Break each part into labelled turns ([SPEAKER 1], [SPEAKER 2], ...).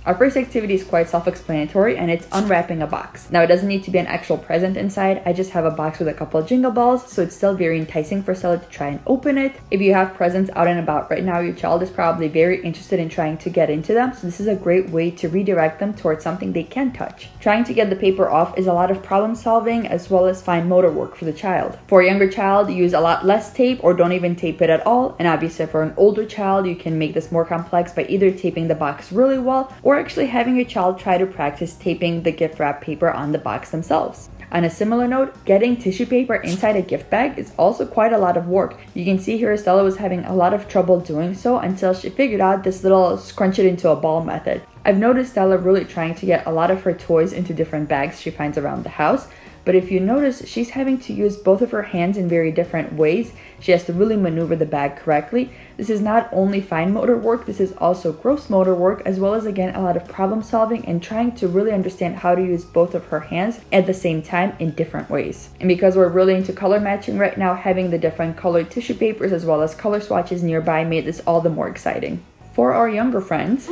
[SPEAKER 1] Our first activity is quite self-explanatory, and it's unwrapping a box. Now, it doesn't need to be an actual present inside. I just have a box with a couple of jingle balls, so it's still very enticing for Stella to try and open it. If you have presents out and about right now, your child is probably very interested in trying to get into them, so this is a great way to redirect them towards something they can touch. Trying to get the paper off is a lot of problem solving as well as fine motor work for the child. For a younger child, use a lot less tape or don't even tape it at all, and obviously for an older child, you can make this more complex by either taping the box really well or actually having your child try to practice taping the gift wrap paper on the box themselves. On a similar note, getting tissue paper inside a gift bag is also quite a lot of work. You can see here Stella was having a lot of trouble doing so until she figured out this little scrunch it into a ball method. I've noticed Stella really trying to get a lot of her toys into different bags she finds around the house. But if you notice, she's having to use both of her hands in very different ways. She has to really maneuver the bag correctly. This is not only fine motor work, this is also gross motor work, as well as, again, a lot of problem solving and trying to really understand how to use both of her hands at the same time in different ways. And because we're really into color matching right now, having the different colored tissue papers as well as color swatches nearby made this all the more exciting. For our younger friends,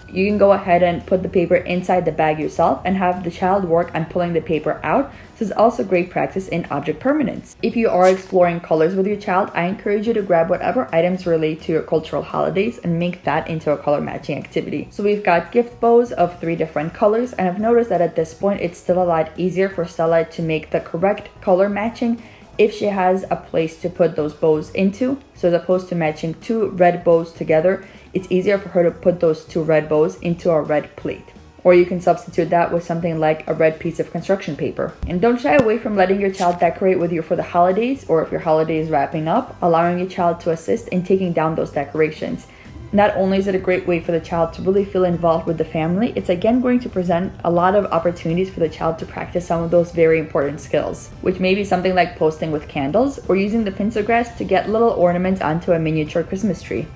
[SPEAKER 1] you can go ahead and put the paper inside the bag yourself and have the child work on pulling the paper out. This is also great practice in object permanence. If you are exploring colors with your child, I encourage you to grab whatever items relate to your cultural holidays and make that into a color matching activity. So we've got gift bows of 3 different colors, and I've noticed that at this point it's still a lot easier for Stella to make the correct color matching if she has a place to put those bows into. So as opposed to matching 2 red bows together, it's easier for her to put those 2 red bows into a red plate. Or you can substitute that with something like a red piece of construction paper. And don't shy away from letting your child decorate with you for the holidays, or if your holiday is wrapping up, allowing your child to assist in taking down those decorations. Not only is it a great way for the child to really feel involved with the family, it's again going to present a lot of opportunities for the child to practice some of those very important skills, which may be something like posting with candles or using the pencil grass to get little ornaments onto a miniature Christmas tree.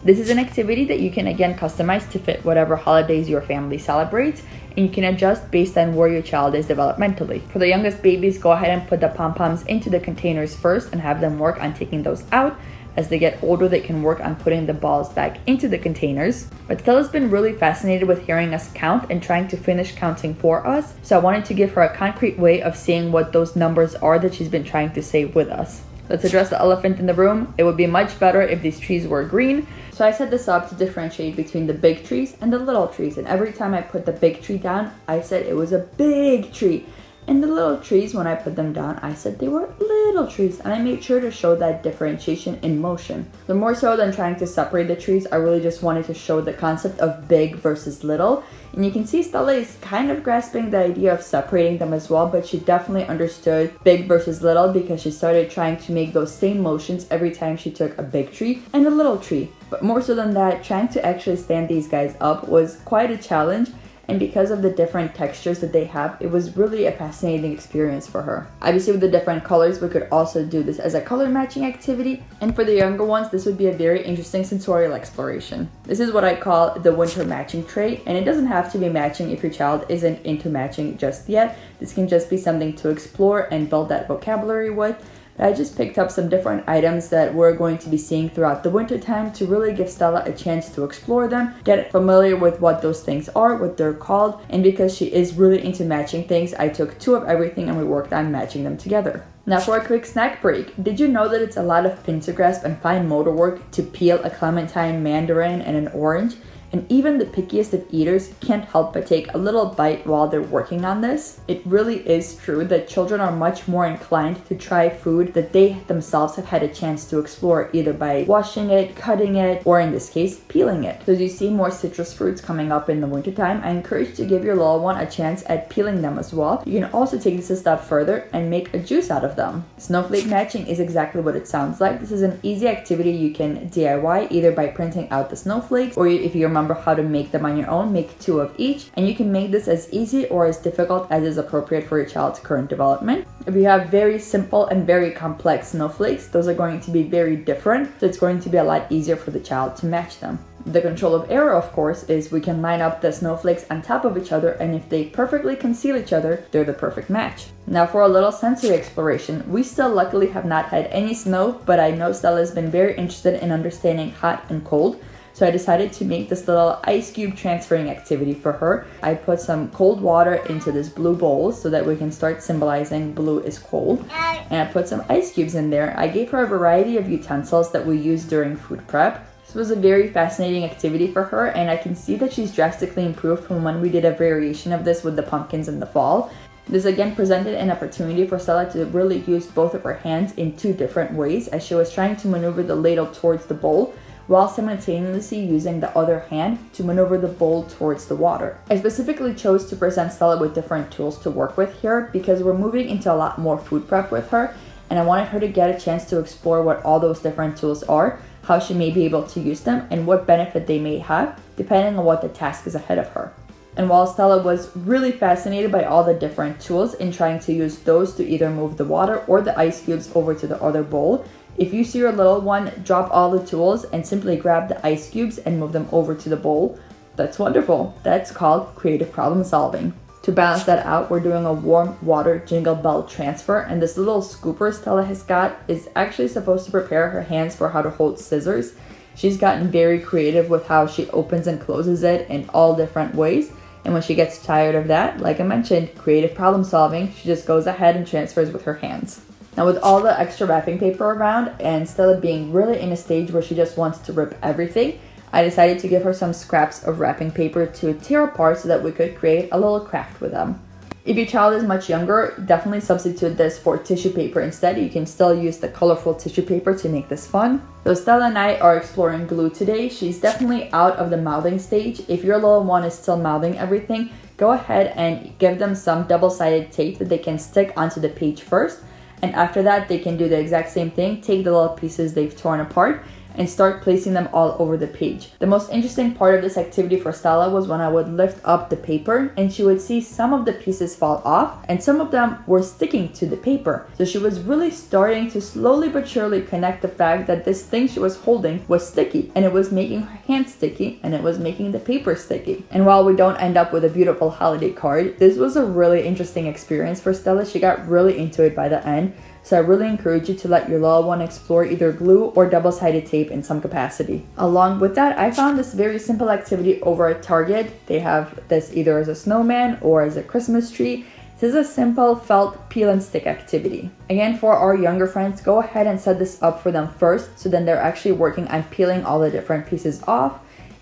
[SPEAKER 1] This is an activity that you can again customize to fit whatever holidays your family celebrates, and you can adjust based on where your child is developmentally. For the youngest babies, go ahead and put the pom-poms into the containers first and have them work on taking those out. As they get older, they can work on putting the balls back into the containers. But Stella's been really fascinated with hearing us count and trying to finish counting for us, so I wanted to give her a concrete way of seeing what those numbers are that she's been trying to say with us. Let's address the elephant in the room. It would be much better if these trees were green. So I set this up to differentiate between the big trees and the little trees. And every time I put the big tree down, I said it was a big tree. And the little trees, when I put them down, I said they were little trees. And I made sure to show that differentiation in motion. So more so than trying to separate the trees, I really just wanted to show the concept of big versus little. And you can see Stella is kind of grasping the idea of separating them as well, but she definitely understood big versus little because she started trying to make those same motions every time she took a big tree and a little tree. But more so than that, trying to actually stand these guys up was quite a challenge. And because of the different textures that they have, it was really a fascinating experience for her. Obviously with the different colors, we could also do this as a color matching activity. And for the younger ones, this would be a very interesting sensorial exploration. This is what I call the winter matching tray. And it doesn't have to be matching if your child isn't into matching just yet. This can just be something to explore and build that vocabulary with. I just picked up some different items that we're going to be seeing throughout the winter time to really give Stella a chance to explore them, get familiar with what those things are, what they're called, and because she is really into matching things, I took 2 of everything and we worked on matching them together. Now for a quick snack break, did you know that it's a lot of pincer grasp and fine motor work to peel a clementine, mandarin, and an orange? And even the pickiest of eaters can't help but take a little bite while they're working on this. It really is true that children are much more inclined to try food that they themselves have had a chance to explore, either by washing it, cutting it, or in this case, peeling it. So as you see more citrus fruits coming up in the wintertime, I encourage you to give your little one a chance at peeling them as well. You can also take this a step further and make a juice out of them. Snowflake matching is exactly what it sounds like. This is an easy activity you can DIY either by printing out the snowflakes, or if you remember how to make them on your own, make 2 of each, and you can make this as easy or as difficult as is appropriate for your child's current development. If you have very simple and very complex snowflakes, those are going to be very different, so it's going to be a lot easier for the child to match them. The control of error, of course, is we can line up the snowflakes on top of each other, and if they perfectly conceal each other, they're the perfect match. Now for a little sensory exploration, we still luckily have not had any snow, but I know Stella's been very interested in understanding hot and cold. So I decided to make this little ice cube transferring activity for her. I put some cold water into this blue bowl so that we can start symbolizing blue is cold. And I put some ice cubes in there. I gave her a variety of utensils that we use during food prep. This was a very fascinating activity for her, and I can see that she's drastically improved from when we did a variation of this with the pumpkins in the fall. This again presented an opportunity for Stella to really use both of her hands in two different ways as she was trying to maneuver the ladle towards the bowl while simultaneously using the other hand to maneuver the bowl towards the water. I specifically chose to present Stella with different tools to work with here because we're moving into a lot more food prep with her, and I wanted her to get a chance to explore what all those different tools are, how she may be able to use them, and what benefit they may have depending on what the task is ahead of her. And while Stella was really fascinated by all the different tools in trying to use those to either move the water or the ice cubes over to the other bowl, if you see your little one drop all the tools and simply grab the ice cubes and move them over to the bowl, that's wonderful. That's called creative problem solving. To balance that out, we're doing a warm water jingle bell transfer, and this little scooper Stella has got is actually supposed to prepare her hands for how to hold scissors. She's gotten very creative with how she opens and closes it in all different ways. And when she gets tired of that, like I mentioned, creative problem solving, she just goes ahead and transfers with her hands. Now with all the extra wrapping paper around and Stella being really in a stage where she just wants to rip everything, I decided to give her some scraps of wrapping paper to tear apart so that we could create a little craft with them. If your child is much younger, definitely substitute this for tissue paper instead. You can still use the colorful tissue paper to make this fun. So Stella and I are exploring glue today. She's definitely out of the mouthing stage. If your little one is still mouthing everything, go ahead and give them some double-sided tape that they can stick onto the page first. And after that, they can do the exact same thing. Take the little pieces they've torn apart and start placing them all over the page. The most interesting part of this activity for Stella was when I would lift up the paper and she would see some of the pieces fall off and some of them were sticking to the paper. So she was really starting to slowly but surely connect the fact that this thing she was holding was sticky, and it was making her hands sticky, and it was making the paper sticky. And while we don't end up with a beautiful holiday card, this was a really interesting experience for Stella. She got really into it by the end. So I really encourage you to let your little one explore either glue or double-sided tape in some capacity. Along with that, I found this very simple activity over at Target. They have this either as a snowman or as a Christmas tree. This is a simple felt peel and stick activity. Again, for our younger friends, go ahead and set this up for them first, so then they're actually working on peeling all the different pieces off.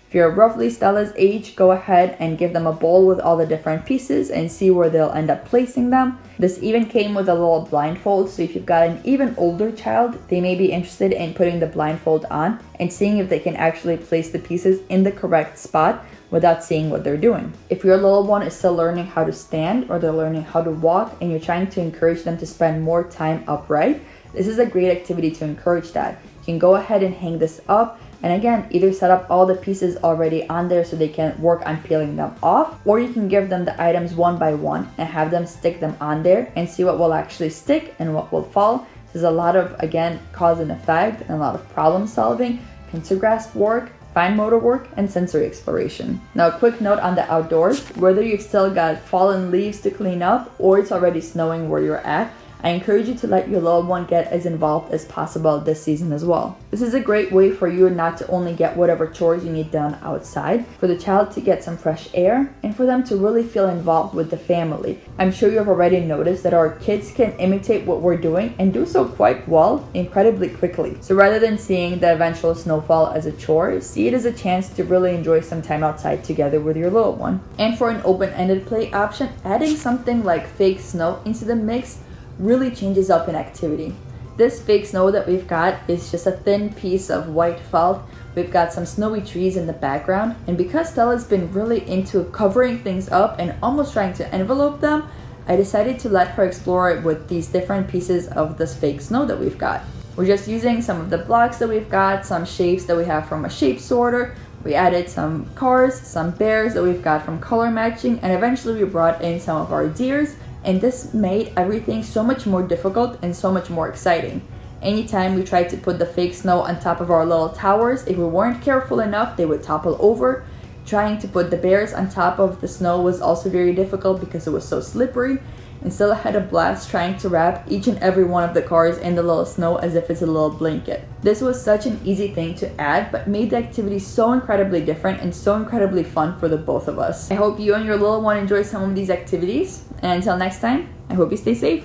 [SPEAKER 1] If you're roughly Stella's age, go ahead and give them a bowl with all the different pieces and see where they'll end up placing them. This even came with a little blindfold, so if you've got an even older child, they may be interested in putting the blindfold on and seeing if they can actually place the pieces in the correct spot without seeing what they're doing. If your little one is still learning how to stand or they're learning how to walk and you're trying to encourage them to spend more time upright, this is a great activity to encourage that. You can go ahead and hang this up. And again, either set up all the pieces already on there so they can work on peeling them off, or you can give them the items one by one and have them stick them on there and see what will actually stick and what will fall. There's a lot of, again, cause and effect and a lot of problem solving, pincer grasp work, fine motor work, and sensory exploration. Now, a quick note on the outdoors. Whether you've still got fallen leaves to clean up or it's already snowing where you're at, I encourage you to let your little one get as involved as possible this season as well. This is a great way for you not to only get whatever chores you need done outside, for the child to get some fresh air, and for them to really feel involved with the family. I'm sure you've already noticed that our kids can imitate what we're doing and do so quite well, incredibly quickly. So rather than seeing the eventual snowfall as a chore, see it as a chance to really enjoy some time outside together with your little one. And for an open-ended play option, adding something like fake snow into the mix really changes up an activity. This fake snow that we've got is just a thin piece of white felt. We've got some snowy trees in the background, and because Stella's been really into covering things up and almost trying to envelope them, I decided to let her explore it with these different pieces of this fake snow that we've got. We're just using some of the blocks that we've got, some shapes that we have from a shape sorter. We added some cars, some bears that we've got from color matching, and eventually we brought in some of our deers. And this made everything so much more difficult and so much more exciting. Anytime we tried to put the fake snow on top of our little towers, if we weren't careful enough, they would topple over. Trying to put the bears on top of the snow was also very difficult because it was so slippery. and still had a blast trying to wrap each and every one of the cars in the little snow as if it's a little blanket. This was such an easy thing to add, but made the activity so incredibly different and so incredibly fun for the both of us. I hope you and your little one enjoy some of these activities, and until next time, I hope you stay safe.